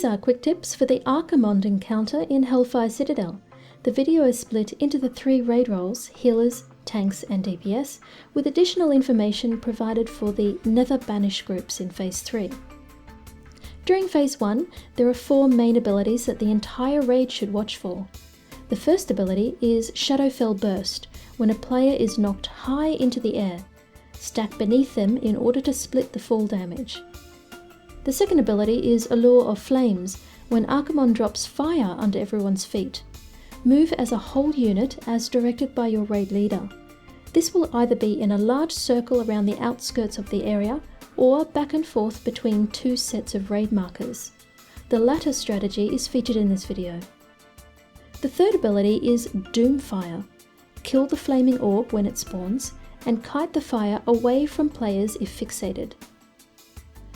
These are quick tips for the Archimonde encounter in Hellfire Citadel. The video is split into the 3 raid roles, healers, tanks and DPS, with additional information provided for the Nether Banish groups in Phase 3. During Phase 1, there are 4 main abilities that the entire raid should watch for. The first ability is Shadowfell Burst, when a player is knocked high into the air. Stack beneath them in order to split the fall damage. The second ability is Allure of Flames, when Archimonde drops fire under everyone's feet. Move as a whole unit as directed by your raid leader. This will either be in a large circle around the outskirts of the area, or back and forth between 2 sets of raid markers. The latter strategy is featured in this video. The third ability is Doomfire. Kill the flaming orb when it spawns, and kite the fire away from players if fixated.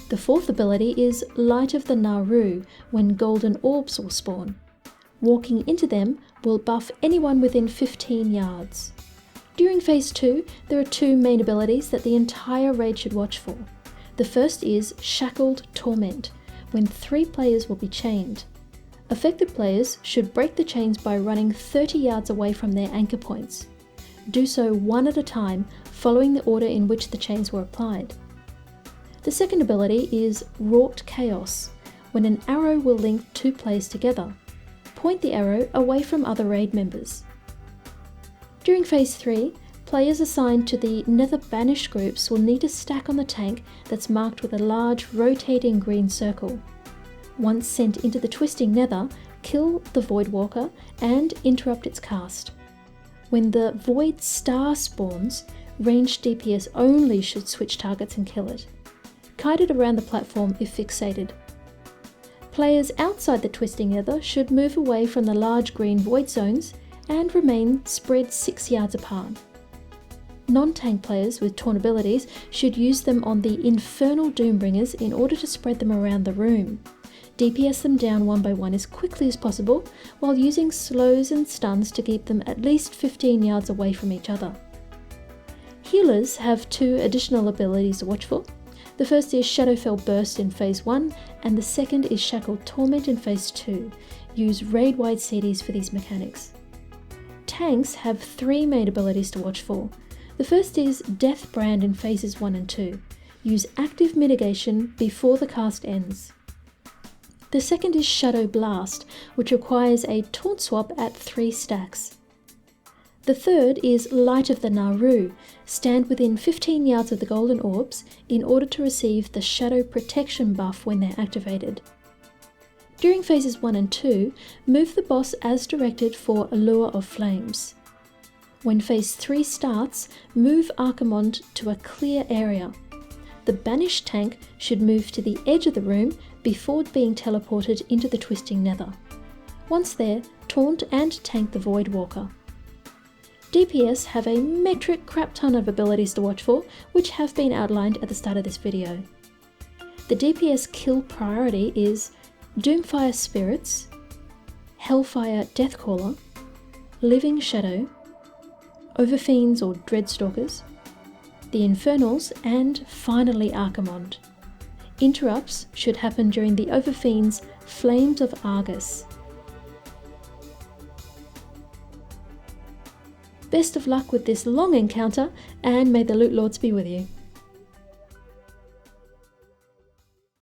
The fourth ability is Light of the Naru, when golden orbs will spawn. Walking into them will buff anyone within 15 yards. During Phase 2, there are 2 main abilities that the entire raid should watch for. The first is Shackled Torment, when 3 players will be chained. Affected players should break the chains by running 30 yards away from their anchor points. Do so one at a time, following the order in which the chains were applied. The second ability is Wrought Chaos, when an arrow will link 2 players together. Point the arrow away from other raid members. During Phase 3, players assigned to the Nether Banish groups will need to stack on the tank that's marked with a large rotating green circle. Once sent into the Twisting Nether, kill the Voidwalker and interrupt its cast. When the Void Star spawns, ranged DPS only should switch targets and kill it. Kite it around the platform if fixated. Players outside the Twisting Nether should move away from the large green void zones and remain spread 6 yards apart. Non-tank players with Taunt abilities should use them on the Infernal Doombringers in order to spread them around the room. DPS them down one by one as quickly as possible, while using slows and stuns to keep them at least 15 yards away from each other. Healers have 2 additional abilities to watch for. The first is Shadowfell Burst in Phase 1, and the second is Shackled Torment in Phase 2. Use raid-wide CDs for these mechanics. Tanks have 3 main abilities to watch for. The first is Death Brand in Phases 1 and 2. Use active mitigation before the cast ends. The second is Shadow Blast, which requires a taunt swap at 3 stacks. The third is Light of the Naru. Stand within 15 yards of the golden orbs in order to receive the Shadow Protection buff when they're activated. During Phases 1 and 2, move the boss as directed for Allure of Flames. When Phase 3 starts, move Archimonde to a clear area. The Banished tank should move to the edge of the room before being teleported into the Twisting Nether. Once there, taunt and tank the Voidwalker. DPS have a metric crap ton of abilities to watch for, which have been outlined at the start of this video. The DPS kill priority is Doomfire Spirits, Hellfire Deathcaller, Living Shadow, Overfiends or Dreadstalkers, the Infernals, and finally Archimonde. Interrupts should happen during the Overfiends' Flames of Argus. Best of luck with this long encounter, and may the Loot Lords be with you.